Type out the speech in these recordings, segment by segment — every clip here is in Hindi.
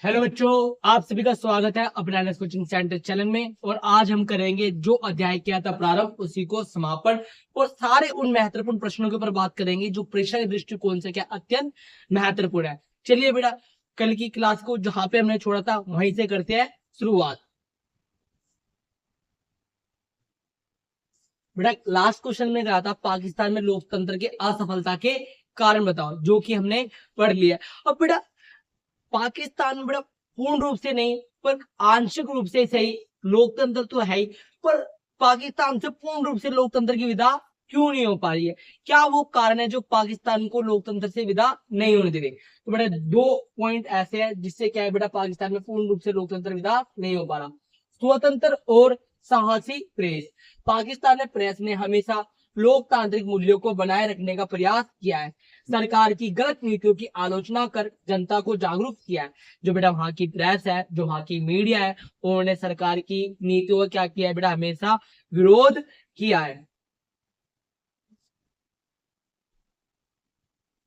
हेलो बच्चों, आप सभी का स्वागत है अपने एनएस कोचिंग सेंटर चैनल में। और आज हम करेंगे जो अध्याय किया था प्रारंभ, उसी को समापन और सारे उन महत्वपूर्ण प्रश्नों के ऊपर बात करेंगे जो परीक्षा के दृष्टिकोण से क्या अत्यंत महत्वपूर्ण है। चलिए बेटा, कल की क्लास को जहां पे हमने छोड़ा था वहीं से करते हैं शुरुआत। बेटा, लास्ट क्वेश्चन में कहा था पाकिस्तान में लोकतंत्र के असफलता के कारण बताओ, जो कि हमने पढ़ लिया। अब बेटा, पाकिस्तान में बड़ा पूर्ण रूप से नहीं पर आंशिक रूप से सही लोकतंत्र तो है ही, पर पाकिस्तान से पूर्ण रूप से लोकतंत्र की विदा क्यों नहीं हो पा रही है? क्या वो कारण है जो पाकिस्तान को लोकतंत्र से विदा नहीं होने दे रहे? तो बेटा, दो पॉइंट ऐसे हैं जिससे क्या है बेटा, पाकिस्तान में पूर्ण रूप से लोकतंत्र विदा नहीं हो पा रहा। स्वतंत्र और साहसी प्रेस। पाकिस्तान में प्रेस ने हमेशा लोकतांत्रिक मूल्यों को बनाए रखने का प्रयास किया है। सरकार की गलत नीतियों की आलोचना कर जनता को जागरूक किया है। जो बेटा वहां की प्रेस है, जो वहां की मीडिया है, उन्होंने सरकार की नीतियों का क्या किया है बेटा, हमेशा विरोध किया है।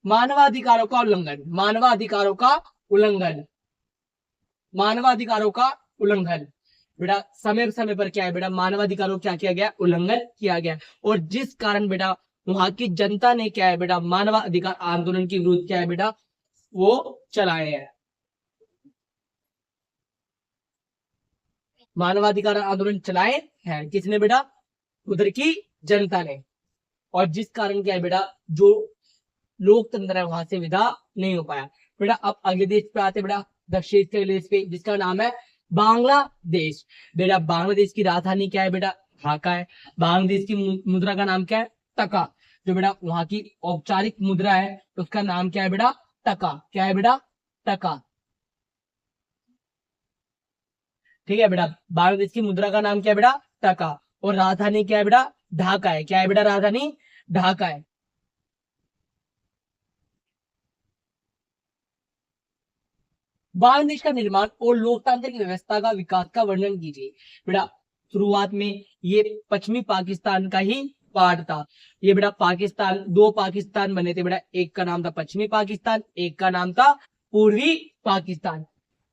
मानवाधिकारों का उल्लंघन, मानवाधिकारों का उल्लंघन, मानवाधिकारों का उल्लंघन। बेटा समय समय पर क्या है बेटा, मानवाधिकारों क्या किया गया, उल्लंघन किया गया। और जिस कारण बेटा वहां की जनता ने क्या है बेटा, मानवाधिकार आंदोलन के विरुद्ध क्या है बेटा, वो चलाए हैं। मानवाधिकार आंदोलन चलाए हैं किसने बेटा, उधर की जनता ने। और जिस कारण क्या है बेटा, जो लोकतंत्र है वहां से विदा नहीं हो पाया। बेटा अब अगले देश पे आते बेटा, दक्षिण के देश पे, जिसका नाम है बांग्लादेश। बेटा बांग्लादेश की राजधानी क्या है बेटा, ढाका है। बांग्लादेश की मुद्रा का नाम क्या है, टका। जो बेटा वहां की औपचारिक मुद्रा है उसका नाम क्या है बेटा, टका। क्या है बेटा, टका। ठीक है बेटा, बांग्लादेश की मुद्रा का नाम क्या है बेटा, टका। और राजधानी क्या है बेटा, ढाका है। क्या है बेटा, राजधानी ढाका है। बांग्लादेश का निर्माण और लोकतांत्रिक व्यवस्था का विकास का वर्णन कीजिए। बेटा शुरुआत में ये पश्चिमी पाकिस्तान का ही पार्ट था। ये बेटा पाकिस्तान, दो पाकिस्तान बने थे बेटा, एक का नाम था पश्चिमी पाकिस्तान, एक का नाम था पूर्वी पाकिस्तान।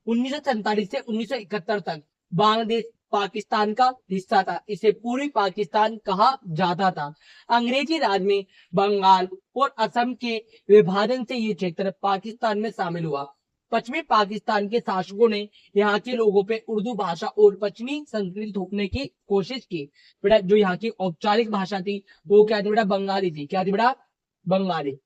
1947 से 1971 तक बांग्लादेश पाकिस्तान का हिस्सा था। इसे पूर्वी पाकिस्तान कहा जाता था। अंग्रेजी राज में बंगाल और असम के विभाजन से ये क्षेत्र पाकिस्तान में शामिल हुआ। पश्चिमी पाकिस्तान के शासकों ने यहाँ के लोगों पे उर्दू भाषा और पश्चिमी संस्कृति थोपने की कोशिश की। बेटा जो यहाँ की औपचारिक भाषा थी वो क्या थी बेटा, बंगाली थी। क्या थी बेटा, बंगाली।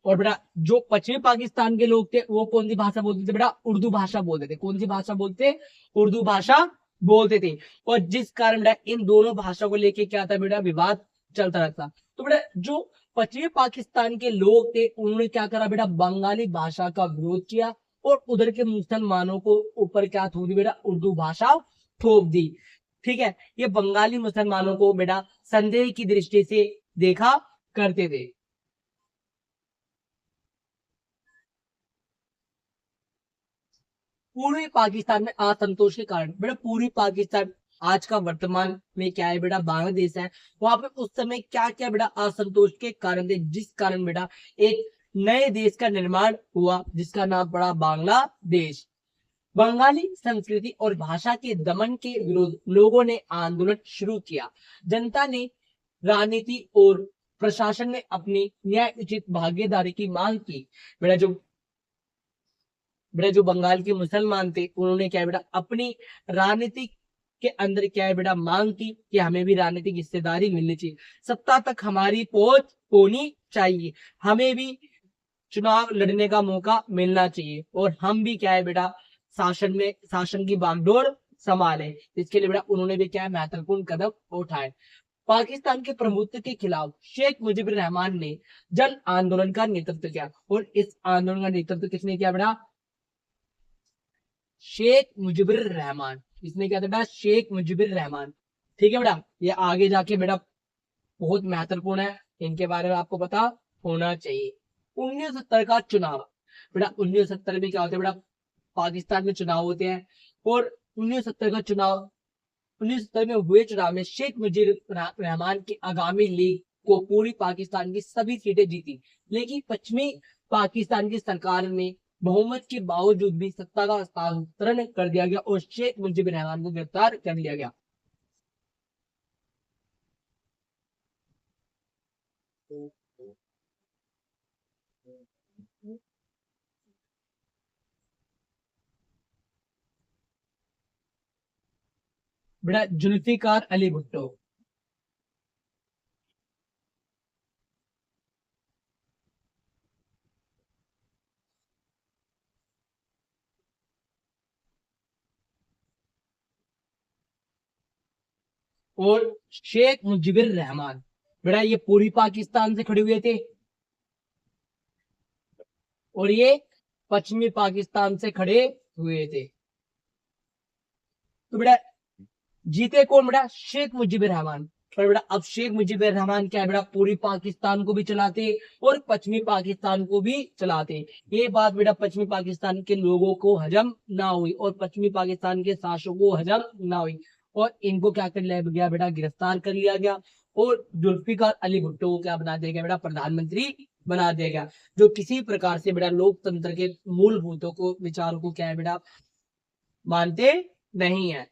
और बेटा जो पश्चिमी पाकिस्तान के लोग थे वो कौन सी भाषा बोलते थे बेटा, उर्दू भाषा बोलते थे। कौन सी भाषा बोलते, उर्दू भाषा बोलते थे। और जिस कारण बेटा इन दोनों भाषा को लेके क्या था बेटा, विवाद चलता रहता। तो बेटा जो पश्चिमी पाकिस्तान के लोग थे उन्होंने क्या करा बेटा, बंगाली भाषा का विरोध किया और उधर के मुसलमानों को ऊपर क्या थोप दी बेटा, उर्दू भाषा थोप दी। ठीक है, ये बंगाली मुसलमानों को बेटा संदेह की दृष्टि से देखा करते थे। पूर्वी पाकिस्तान में असंतोष के कारण बेटा, पूर्वी पाकिस्तान आज का वर्तमान में क्या है बेटा, बांग्लादेश है। वहां पे उस समय क्या क्या बेटा असंतोष के कारण थे, जिस कारण बेटा एक नए देश का निर्माण हुआ जिसका नाम पड़ा बांग्लादेश। बंगाली संस्कृति और भाषा के दमन के विरुद्ध लोगों ने आंदोलन शुरू किया। जनता ने राजनीति और प्रशासन में अपनी न्याय उचित भागीदारी की मांग की। बेटा जो बंगाल के मुसलमान थे उन्होंने क्या है बेटा, अपनी राजनीति के अंदर क्या है बेटा, मांग की कि हमें भी राजनीतिक हिस्सेदारी मिलनी चाहिए, सत्ता तक हमारी पहुंच होनी चाहिए, हमें भी चुनाव लड़ने का मौका मिलना चाहिए और हम भी क्या है बेटा, शासन की बागडोर संभाले। इसके लिए बेटा उन्होंने भी क्या है, महत्वपूर्ण कदम उठाए। पाकिस्तान के प्रभुत्व के खिलाफ शेख मुजीबुर रहमान ने जन आंदोलन का नेतृत्व किया। और इस आंदोलन का नेतृत्व किसने किया बेटा, शेख मुजीबुर रहमान। इसने क्या था बेटा, शेख मुजीबुर रहमान। ठीक है बेटा, ये आगे जाके बेटा बहुत महत्वपूर्ण है, इनके बारे में आपको पता होना चाहिए। 1970 का चुनाव। बेटा 1970 में क्या होता है बेटा, पाकिस्तान में चुनाव होते हैं। और 1970 का चुनाव, 1970 में हुए चुनाव में शेख मुजीबुर रहमान की आगामी लीग को पूरी पाकिस्तान की सभी सीटें जीती, लेकिन पश्चिमी पाकिस्तान की सरकार में बहुमत के बावजूद भी सत्ता का हस्तांतरण कर दिया गया और शेख मुजीबुर रहमान को गिरफ्तार कर लिया गया। बेटा जुल्फिकार अली भुट्टो। और शेख मुजीबुर रहमान, बेटा ये पूर्वी पाकिस्तान से खड़े हुए थे और ये पश्चिमी पाकिस्तान से खड़े हुए थे। तो बेटा जीते कौन? बेटा शेख मुजीबुर रहमान। पर बेटा अब शेख मुजीबुर रहमान क्या है बेटा, पूरी पाकिस्तान को भी चलाते और पश्चिमी पाकिस्तान को भी चलाते। ये बात बेटा पश्चिमी पाकिस्तान के लोगों को हजम ना हुई और पश्चिमी पाकिस्तान के शासकों को हजम ना हुई और इनको क्या कर लिया गया बेटा, गिरफ्तार कर लिया गया और जुल्फिकार अली भुट्टो को क्या बना दिया गया बेटा, प्रधानमंत्री बना दिया गया, जो किसी प्रकार से बेटा लोकतंत्र के मूलभूतों को, विचारों को क्या है बेटा, मानते नहीं है।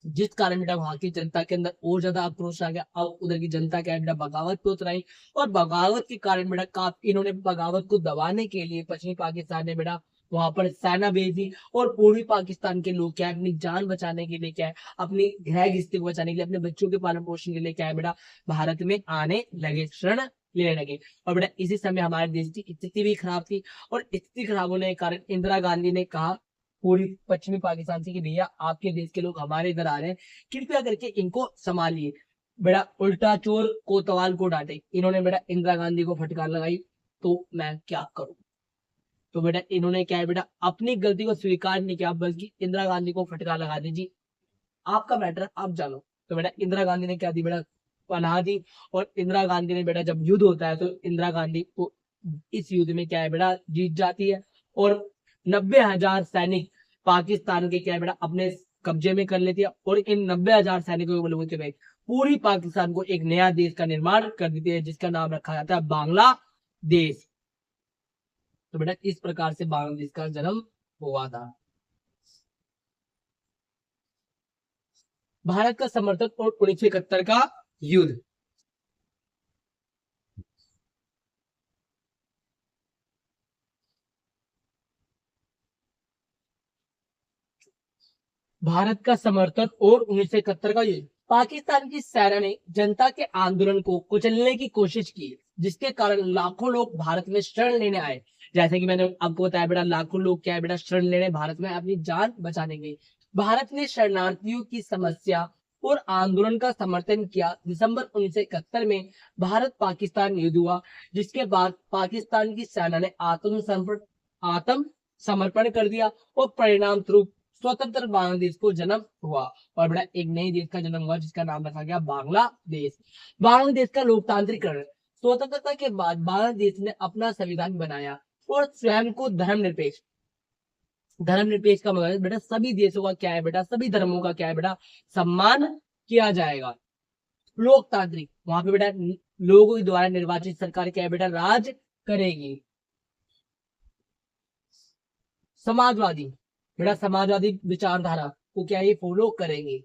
जिस कारण बेटा वहां की जनता के अंदर और ज्यादा आक्रोश आ गया। अब उधर की जनता क्या है बेटा, बगावत पे उतराई और बगावत के कारण बेटा काफी इन्होंने बगावत को दबाने के लिए पश्चिमी पाकिस्तान ने बेटा वहां पर सेना भेज दी और पूर्वी पाकिस्तान के लोग क्या है, अपनी जान बचाने के लिए क्या है, अपनी गृह गृहस्थी को बचाने के लिए, अपने बच्चों के पालन पोषण के लिए क्या है बेटा, भारत में आने लगे, शरण लेने लगे। और बेटा इसी समय हमारे देश की स्थिति भी खराब थी और स्थिति खराब होने के कारण इंदिरा गांधी ने कहा पूरी पश्चिमी पाकिस्तान से कि भैया आपके देश के लोग हमारे इधर आ रहे हैं, कृपया करके इनको संभालिए। बेटा उल्टा चोर कोतवाल को डांटे, इन्होंने बेटा इंदिरा गांधी को फटकार लगाई, तो मैं क्या करूं। तो बेटा इन्होंने क्या है बेटा, अपनी गलती को स्वीकार नहीं किया बल्कि इंदिरा गांधी को फटकार लगा दी, जी आपका मैटर आप जानो। तो बेटा इंदिरा गांधी ने क्या दी बेटा, पनाह दी और इंदिरा गांधी ने बेटा जब युद्ध होता है तो इंदिरा गांधी को इस युद्ध में क्या है बेटा, जीत जाती है और 90,000 सैनिक पाकिस्तान के क्या है बेटा अपने कब्जे में कर लेती है और इन 90,000 सैनिकों के लोगों के पूरी पाकिस्तान को एक नया देश का निर्माण कर देती है, जिसका नाम रखा जाता है बांग्लादेश। तो बेटा इस प्रकार से बांग्लादेश का जन्म हुआ था। भारत का समर्थन और 1971 का युद्ध। भारत का समर्थन और 1971 का युद्ध। पाकिस्तान की सेना ने जनता के आंदोलन को कुचलने की कोशिश की, जिसके कारण लाखों लोग भारत में शरण लेने आए। जैसे कि मैंने आपको बताया बेटा, लाखों लोग क्या है बेटा, शरण लेने भारत में अपनी जान बचाने गए। भारत ने शरणार्थियों की समस्या और आंदोलन का समर्थन किया। दिसंबर 1971 में भारत पाकिस्तान युद्ध हुआ, जिसके बाद पाकिस्तान की सेना ने आत्म समर्पण कर दिया और परिणाम स्वरूप स्वतंत्र बांग्लादेश को जन्म हुआ और बड़ा एक नए देश का जन्म हुआ, जिसका नाम रखा गया बांग्लादेश। बांग्लादेश का लोकतांत्रिकरण। स्वतंत्रता के बाद बांग्लादेश ने अपना संविधान बनाया और स्वयं को धर्मनिरपेक्ष, धर्मनिरपेक्ष का मतलब बेटा सभी देशों का क्या है बेटा, सभी धर्मों का क्या है बेटा, सम्मान किया जाएगा। लोकतांत्रिक, वहां पे बेटा लोगों के द्वारा निर्वाचित सरकार क्या है बेटा, राज करेगी। समाजवादी, बेटा समाजवादी विचारधारा को क्या ये फॉलो करेंगे।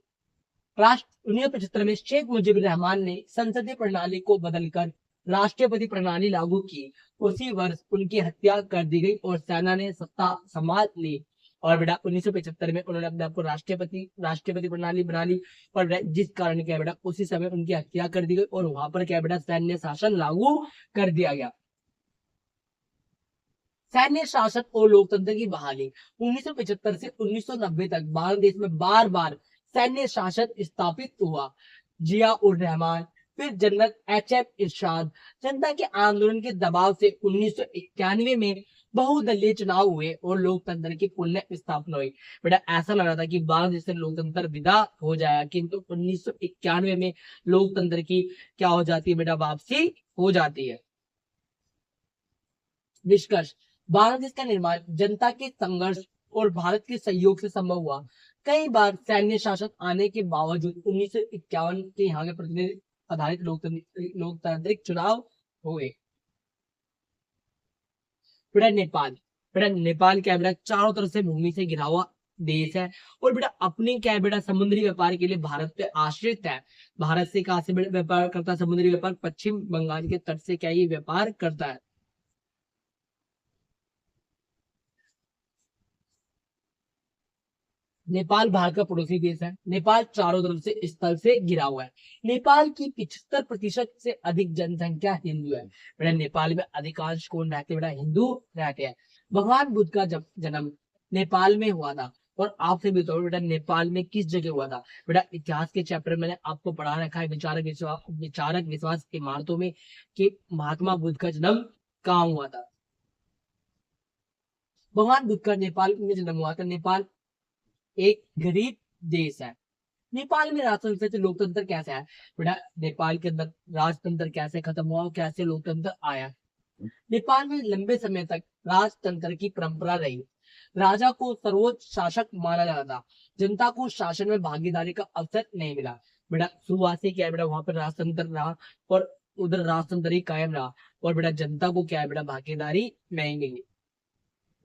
राष्ट्र 1975 में शेख मुजीबुर रहमान ने संसदीय प्रणाली को बदलकर राष्ट्रपति प्रणाली लागू की। उसी वर्ष उनकी हत्या कर दी गई और सेना ने सत्ता संभाल ली और बेटा 1975 में उन्होंने अपने आप को राष्ट्रपति प्रणाली बना ली और जिस कारण क्या बेटा उसी समय उनकी हत्या कर दी गई और वहां पर क्या बेटा सैन्य शासन लागू कर दिया गया। सैन्य शासन और लोकतंत्र की बहाली। 1975 से 1990 तक बांग्लादेश में बार बार सैन्य शासन स्थापित हुआ। जिया उर रहमान, फिर जनरल HM इरशाद, जनता के आंदोलन के दबाव से 1991 में बहुदलीय चुनाव हुए और लोकतंत्र की पुनः स्थापना हुई। बेटा ऐसा लग रहा था कि बांग्लादेश से लोकतंत्र विदा हो जाएगा, किंतु 1991 में लोकतंत्र की क्या हो जाती है बेटा, वापसी हो जाती है। निष्कर्ष, बांग्लादेश का निर्माण जनता के संघर्ष और भारत के सहयोग से संभव हुआ। कई बार सैन्य शासन आने के बावजूद 1951 के यहाँ के प्रतिनिधि आधारित लोकतांत्रिक चुनाव हुए। बेटा नेपाल, बेटा नेपाल क्या है बेटा, चारों तरफ से भूमि से घिरा हुआ देश है, और बेटा अपने क्या है बेटा, समुद्री व्यापार के लिए भारत पे आश्रित है। भारत से कहाँ से व्यापार करता है, समुद्री व्यापार पश्चिम बंगाल के तट से क्या ये व्यापार करता है। नेपाल भारत का पड़ोसी देश है। नेपाल चारों तरफ से स्थल से घिरा हुआ है। नेपाल की 75% से अधिक जनसंख्या हिंदू है। बेटा नेपाल में अधिकांश कौन रहते हैं, बेटा हिंदू रहते हैं। भगवान बुद्ध का जब जन्म नेपाल में हुआ था, और आपसे भी बताओ बेटा नेपाल में किस जगह हुआ था। बेटा इतिहास के चैप्टर में मैंने आपको पढ़ा रखा है विचारक विश्वास इमारतों में, कि महात्मा बुद्ध का जन्म कहाँ हुआ था। भगवान बुद्ध का नेपाल में जन्म हुआ था। नेपाल एक गरीब देश है। नेपाल में राजतंत्र से लोकतंत्र कैसे आया, बेटा नेपाल के अंदर राजतंत्र कैसे खत्म हुआ और कैसे लोकतंत्र आया। नेपाल में लंबे समय तक राजतंत्र की परंपरा रही। राजा को सर्वोच्च शासक माना जाता था। जनता को शासन में भागीदारी का अवसर नहीं मिला। बेटा शुरुआत से क्या है बेटा, वहां पर राजतंत्र रहा, और उधर राजतंत्र ही कायम रहा, और बेटा जनता को क्या है बेटा, भागीदारी नहीं मिली।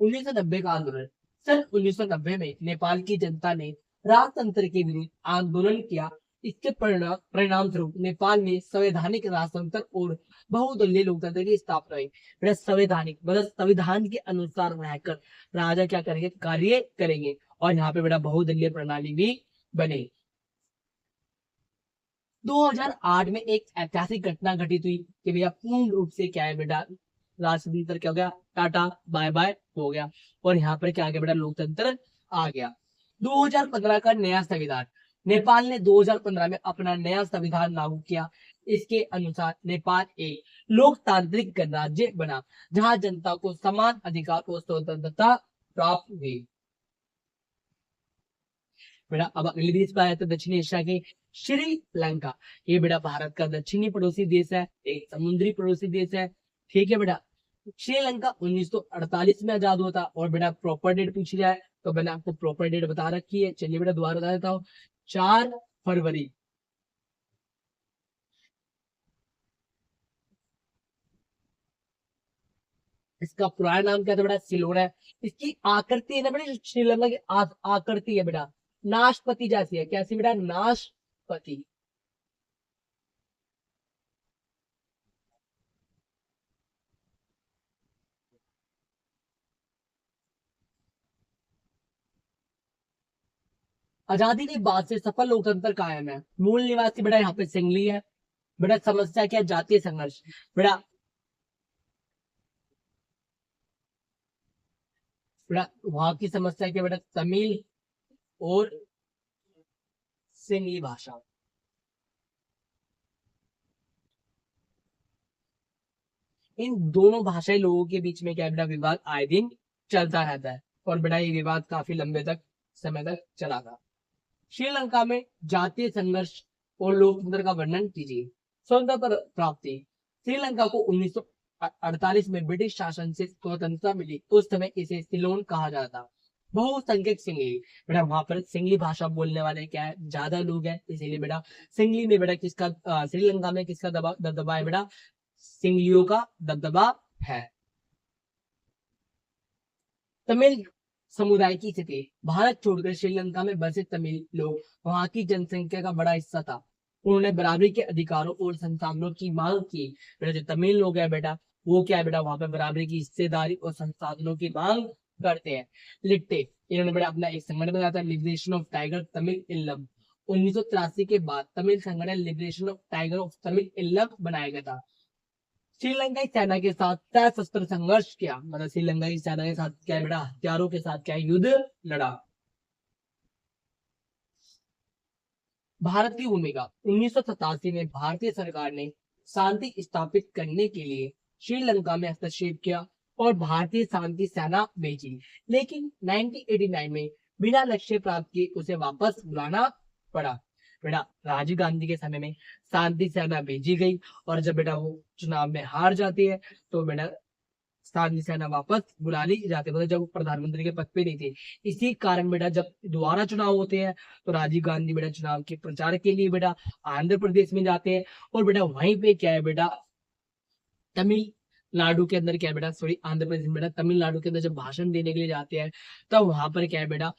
1990 का आंदोलन, सन 1990 में नेपाल की जनता ने राजतंत्र के विरुद्ध आंदोलन किया। इसके परिणाम स्वरूप नेपाल में संवैधानिक राजतंत्र और बहुदलीय लोकतंत्र की स्थापना हुई। बेटा संवैधानिक मतलब संविधान के अनुसार रहकर राजा क्या करेंगे, कार्य करेंगे, और यहाँ पे बेटा बहुदलीय प्रणाली भी बने। 2008 में एक ऐतिहासिक घटना घटित हुई कि भैया पूर्ण रूप से क्या है बेटा, राजतंत्र क्या हो गया, टाटा बाय बाय हो गया, और यहाँ पर क्या आ गया बेटा, लोकतंत्र आ गया। 2015 का नया संविधान, नेपाल ने 2015 में अपना नया संविधान लागू किया। इसके अनुसार नेपाल एक लोकतांत्रिक गणराज्य बना, जहां जनता को समान अधिकार और स्वतंत्रता प्राप्त हुई। बेटा अब अगले देश पर आया तो दक्षिण एशिया के श्रीलंका। ये बेटा भारत का दक्षिणी पड़ोसी देश है, एक समुद्री पड़ोसी देश है। ठीक है बेटा, श्रीलंका 1948 में आजाद हुआ था। और बेटा प्रॉपर डेट पूछी जाए तो मैंने आपको प्रॉपर डेट बता रखी है, चलिए बेटा दोबारा बता देता हूँ। 4 फरवरी। इसका पुराना नाम क्या था बेटा, सिलोन है। इसकी आकृति है ना बेटा, श्रीलंका की आकृति है बेटा, नाशपति जैसी है। कैसी बेटा, नाशपति। आजादी के बाद से सफल लोकतंत्र कायम है। मूल निवासी बेटा यहाँ पे सिंगली है। बेटा समस्या क्या है, जातीय संघर्ष। बेटा बेटा वहां की समस्या क्या बेटा, तमिल और सिंगली भाषा। इन दोनों भाषाई लोगों के बीच में क्या है बेटा, विवाद आए दिन चलता रहता है, और बेटा ये विवाद काफी लंबे तक समय तक चला था। श्रीलंका में जातीय संघर्ष और लोकतंत्र का वर्णन कीजिए। स्वतंत्रता प्राप्ति, श्रीलंका को 1948 में ब्रिटिश शासन से स्वतंत्रता मिली। उस समय इसे सिलोन कहा जाता। बहुसंख्यक सिंगली, बेटा वहां पर सिंगली भाषा बोलने वाले क्या है, ज्यादा लोग हैं, इसीलिए बेटा सिंगली में बेटा किसका श्रीलंका में किसका दबदबा है बेटा, सिंगलियों का दबदबा है। तमिल समुदाय की स्थिति, भारत छोड़कर श्रीलंका में बसे तमिल लोग वहां की जनसंख्या का बड़ा हिस्सा था। उन्होंने बराबरी के अधिकारों और संसाधनों की मांग की। बेटा जो तमिल लोग है बेटा, वो क्या है बेटा, वहां पे बराबरी की हिस्सेदारी और संसाधनों की मांग करते हैं। लिट्टे, इन्होंने बेटा अपना एक संगठन बनाया था, liberation of tiger Tamil Eelam. 1983 के बाद तमिल संगठन liberation of tiger of Tamil Eelam बनाया गया था। श्रीलंकाई सेना के साथ सशस्त्र संघर्ष किया, मतलब श्रीलंकाई सेना के साथ क्या है बेटा, हथियारों के साथ क्या युद्ध लड़ा। भारत की भूमिका, 1987 में भारतीय सरकार ने शांति स्थापित करने के लिए श्रीलंका में हस्तक्षेप किया और भारतीय शांति सेना भेजी, लेकिन 1989 में बिना लक्ष्य प्राप्त किए उसे वापस बुलाना पड़ा। बेटा राजीव गांधी के समय में शांति सेना भेजी गई, और जब बेटा वो चुनाव में हार जाती है तो बेटा पाकिस्तानी सेना वापस बुला ली जाती है, मतलब जब प्रधानमंत्री के पद पे नहीं थे। इसी कारण बेटा जब दोबारा चुनाव होते हैं तो राजीव गांधी बेटा चुनाव के प्रचार के लिए बेटा आंध्र प्रदेश में जाते हैं, और बेटा वहीं पे क्या है बेटा तमिलनाडु के अंदर क्या है बेटा, सॉरी आंध्र प्रदेश में बेटा तमिलनाडु के अंदर जब भाषण देने के लिए जाते हैं तब वहां पर क्या है बेटा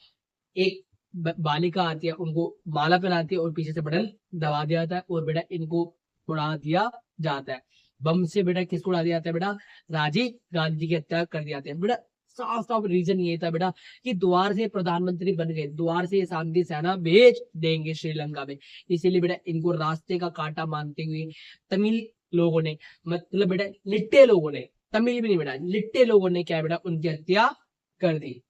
एक बालिका आती है, उनको माला पहनाती है और पीछे से बटन दबा दिया जाता है और बेटा इनको उड़ा दिया जाता है। बम से बेटा किसको उड़ा दिया जाता है बेटा, राजीव गांधी की हत्या कर दिया जाता है बेटा। साफ साफ रीजन ये था बेटा कि द्वार से प्रधानमंत्री बन गए, द्वार से शांति सेना भेज देंगे श्रीलंका में, इसीलिए बेटा इनको रास्ते का कांटा मानते हुए तमिल लोगों ने, मतलब बेटा लिट्टे लोगों ने, तमिल भी नहीं बेटा लिट्टे लोगों ने क्या है बेटा उनकी हत्या कर दी।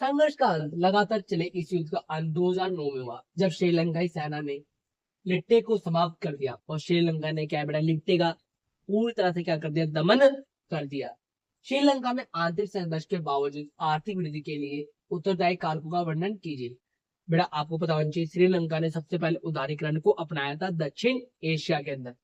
संघर्ष का अंत लगातार चले इस युद्ध का अंत 2009 में हुआ, जब श्रीलंकाई सेना ने लिट्टे को समाप्त कर दिया और श्रीलंका ने क्या है बेटा लिट्टे का पूरी तरह से क्या कर दिया, दमन कर दिया। श्रीलंका में आंतरिक संघर्ष के बावजूद आर्थिक वृद्धि के लिए उत्तरदायी कारकों का वर्णन कीजिए। बेटा आपको पता होना चाहिए श्रीलंका ने सबसे पहले उदारीकरण को अपनाया था दक्षिण एशिया के अंदर।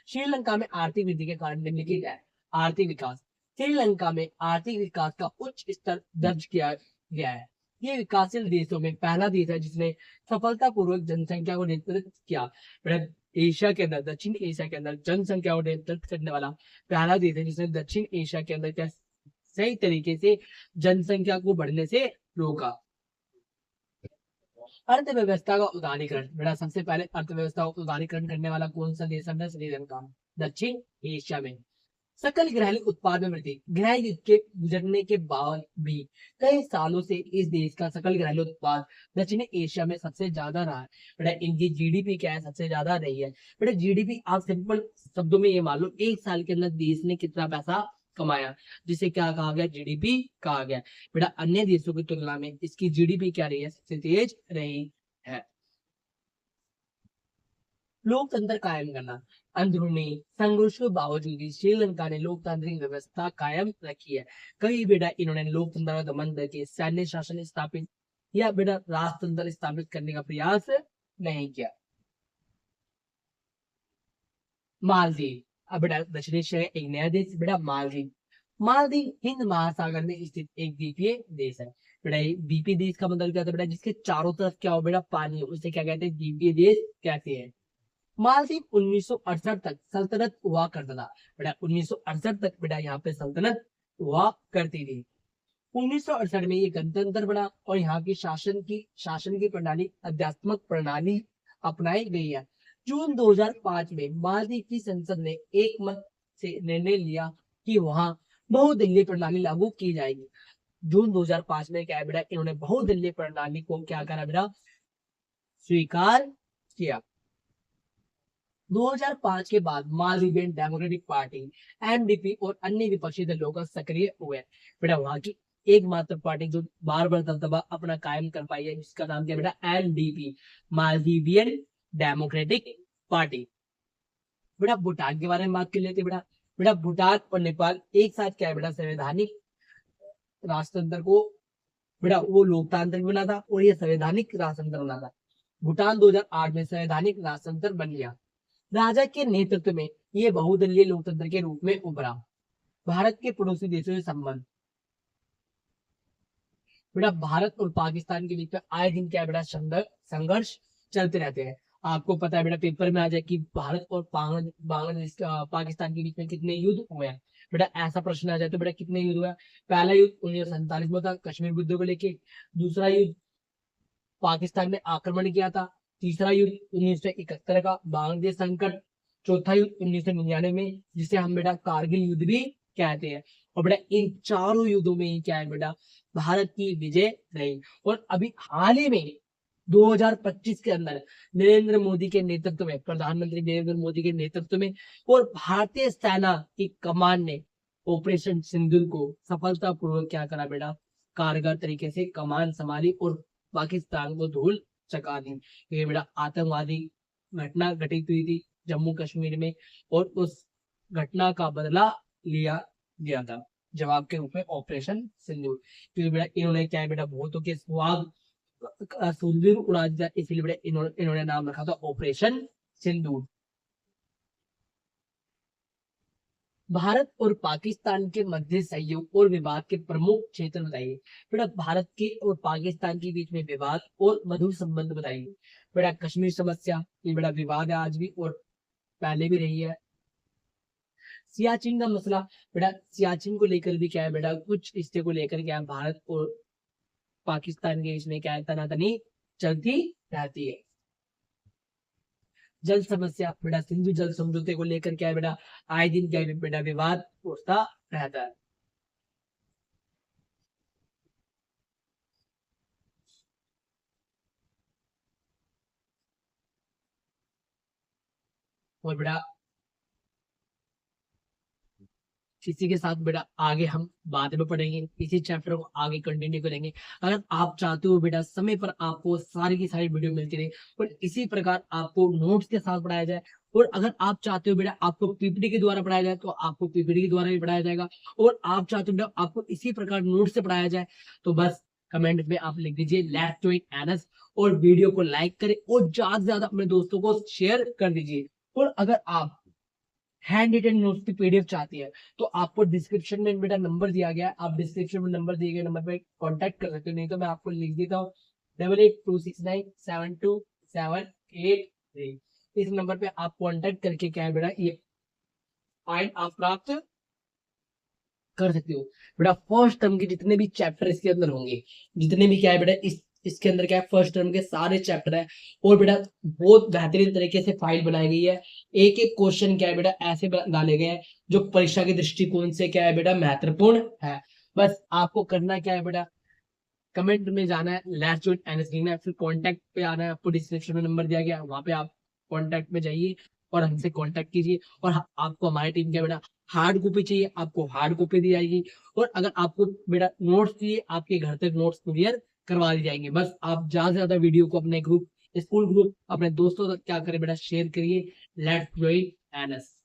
श्रीलंका में आर्थिक वृद्धि के कारण निम्नलिखित है। आर्थिक विकास, श्रीलंका में आर्थिक विकास का उच्च स्तर दर्ज किया गया है। ये विकासशील देशों में पहला देश है जिसने सफलतापूर्वक जनसंख्या को नियंत्रित किया। एशिया के अंदर, दक्षिण एशिया के अंदर जनसंख्या को नियंत्रित करने वाला पहला देश है जिसने दक्षिण एशिया के अंदर क्या सही तरीके से जनसंख्या को बढ़ने से रोका। अर्थव्यवस्था का उदारीकरण, बेटा सबसे पहले अर्थव्यवस्था का उदारीकरण करने वाला कौन सा देश है, श्रीलंका, दक्षिण एशिया में। सकल घरेलू उत्पाद में वृद्धि, गृह युद्ध के गुजरने के बाद भी कई सालों से इस देश का सकल घरेलू उत्पाद दक्षिण एशिया में सबसे ज्यादा रहा है। बेटा इनकी जीडीपी क्या है, सबसे ज्यादा रही है। बेटा जीडीपी आप सिंपल शब्दों में ये मान लो एक साल के अंदर देश ने कितना पैसा कमाया, जिसे क्या कहा गया, जीडीपी कहा गया। बेटा अन्य देशों की तुलना में इसकी जीडीपी क्या रही है, सबसे तेज रही है। लोकतंत्र कायम करना, अंदरूनी संघर्ष के बावजूद भी श्रीलंका ने लोकतांत्रिक व्यवस्था कायम रखी है। कई बेटा इन्होंने लोकतंत्र का दमन करके सैन्य शासन स्थापित या बेटा राजतंत्र स्थापित करने का प्रयास नहीं किया। मालदीव, अब बेटा दक्षिण एशिया का एक नया देश बेटा मालदीव। मालदीव हिंद महासागर में स्थित एक द्वीपीय देश है। बेटा द्वीपीय देश का मतलब क्या होता है बेटा, जिसके चारों तरफ क्या हो बेटा, पानी हो, उसे क्या कहते हैं, द्वीपीय देश कहते हैं। मालदीव 1968 तक सल्तनत हुआ करता था। बेटा 1968 तक बेटा यहाँ पे सल्तनत हुआ करती थी। 1968 में ये गणतंत्र बना और यहाँ की शासन की प्रणाली अध्यात्मक प्रणाली अपनाई गई है। जून 2005 में मालदीव की संसद ने एक मत से निर्णय लिया कि वहां बहुदलीय प्रणाली लागू की जाएगी। जून 2005 में क्या है बेटा, इन्होंने बहुदलीय प्रणाली को क्या करा बेटा, स्वीकार किया। 2005 के बाद मालदीवियन डेमोक्रेटिक पार्टी एमडीपी और अन्य विपक्षी दलों का सक्रिय हुए। बेटा वहां की एकमात्र पार्टी जो बार बार दबदबा अपना कायम कर पाई है, जिसका नाम क्या बेटा, एमडीपी, मालदीवियन डेमोक्रेटिक पार्टी। बेटा भूटान के बारे में बात कर लेते बेटा। बेटा भूटान और नेपाल एक साथ क्या है बेटा, संवैधानिक राजतंत्र को बेटा वो लोकतांत्रिक बना था और ये संवैधानिक राजतंत्र बना था। भूटान 2008 में संवैधानिक राजतंत्र बन गया। राजा के नेतृत्व में ये बहुदलीय लोकतंत्र के रूप में उभरा। भारत के पड़ोसी देशों से संबंध, बेटा भारत और पाकिस्तान के बीच में आए दिन क्या बेटा संघर्ष चलते रहते हैं। आपको पता है बेटा पेपर में आ जाए कि भारत और बांग्लादेश पाकिस्तान के बीच में कितने युद्ध हुए हैं। बेटा ऐसा प्रश्न आ जाए तो बेटा कितने युद्ध हुआ है। पहला युद्ध 1947 में था कश्मीर मुद्दे को लेके। दूसरा युद्ध पाकिस्तान में आक्रमण किया था। तीसरा युद्ध 1971 का बांग्लादेश संकट। चौथा युद्ध 1999 में, जिसे हम बेटा कारगिल युद्ध भी कहते हैं। और बेटा इन चारों युद्धों में ही क्या है बेटा, भारत की विजय रही। और अभी हाल ही में 2025 के अंदर नरेंद्र मोदी के नेतृत्व में, प्रधानमंत्री नरेंद्र मोदी के नेतृत्व में और भारतीय सेना की कमान ने ऑपरेशन सिंदूर को सफलतापूर्वक क्या करा बेटा, कारगर तरीके से कमान संभाली और पाकिस्तान को धूल चका दी। ये बेटा आतंकवादी घटना घटित हुई थी जम्मू कश्मीर में और उस घटना का बदला लिया गया था जवाब के रूप में ऑपरेशन सिंदूर। क्योंकि बेटा इन्होंने क्या है बेटा, बहुतों के सुहाग सिंदूर उड़ा दिया, इसीलिए बेटा इन्होंने नाम रखा था ऑपरेशन सिंदूर। भारत और पाकिस्तान के मध्य सहयोग और विवाद के प्रमुख क्षेत्र बताइए। बेटा भारत के और पाकिस्तान के बीच में विवाद और मधुर संबंध बताइए। बेटा कश्मीर समस्या, ये बड़ा विवाद है आज भी और पहले भी रही है। सियाचिन का मसला, बेटा सियाचिन को लेकर भी क्या है बेटा, कुछ हिस्से को लेकर क्या है भारत और पाकिस्तान के बीच में क्या है तनातनी चलती रहती है। जल समस्या, बेटा सिंधु जल समझौते को लेकर क्या है बेटा, आए दिन क्या है बेटा विवाद उठता रहता है। और बेटा इसी के साथ बेटा आगे हम बाद में पढ़ेंगे, इसी चैप्टर को आगे कंटिन्यू करेंगे। अगर आप चाहते हो बेटा समय पर आपको सारी की सारी वीडियो मिलती रहे और इसी प्रकार आपको नोट्स के साथ पढ़ाया जाए, और अगर आप चाहते हो बेटा आपको पीपीटी के द्वारा पढ़ाया जाए तो आपको पीपीटी के द्वारा भी पढ़ाया जाएगा, और आप चाहते हो बेटा आपको इसी प्रकार नोट्स से पढ़ाया जाए तो बस कमेंट में आप लिख दीजिए लेट्स जॉइन एनएस, और वीडियो को लाइक करें और ज्यादा से ज्यादा अपने दोस्तों को शेयर कर दीजिए। और अगर आप हैंड रिटन नोट्स की पीडीएफ चाहती है तो आपको डिस्क्रिप्शन में मेरा नंबर दिया गया है, आप डिस्क्रिप्शन में नंबर दिए गए नंबर पे कांटेक्ट कर सकते हो, नहीं तो मैं आपको लिख देता हूँ 8826972783। इस नंबर पे आप कांटेक्ट करके क्या है बेटा ये फाइल आप प्राप्त कर सकते हो। बेटा फर्स्ट टर्म के जितने भी चैप्टर इसके अंदर होंगे, जितने भी क्या है बेटा इसके अंदर क्या है फर्स्ट टर्म के सारे चैप्टर है, और बेटा बहुत बेहतरीन तरीके से फाइल बनाई गई है। एक एक क्वेश्चन क्या है बेटा ऐसे डाले गए हैं जो परीक्षा के दृष्टिकोण से क्या है बेटा महत्वपूर्ण है। बस आपको करना क्या है बेटा, कमेंट में जाना है लेट्स जॉइन एनएस लिखना है, फिर कॉन्टैक्ट पे आना है, आपको डिस्क्रिप्शन में नंबर दिया गया है, वहां पे आप कॉन्टैक्ट में जाइए और हमसे कॉन्टैक्ट कीजिए। और आपको हमारी टीम का बेटा हार्ड कॉपी चाहिए, आपको हार्ड कॉपी दी जाएगी, और अगर आपको बेटा नोट्स चाहिए आपके घर तक नोट्स कुरियर करवा दी जाएंगे। बस आप ज्यादा से ज्यादा वीडियो को अपने ग्रुप, स्कूल ग्रुप, अपने दोस्तों तक क्या करें बेटा शेयर करिए। Let's join NS.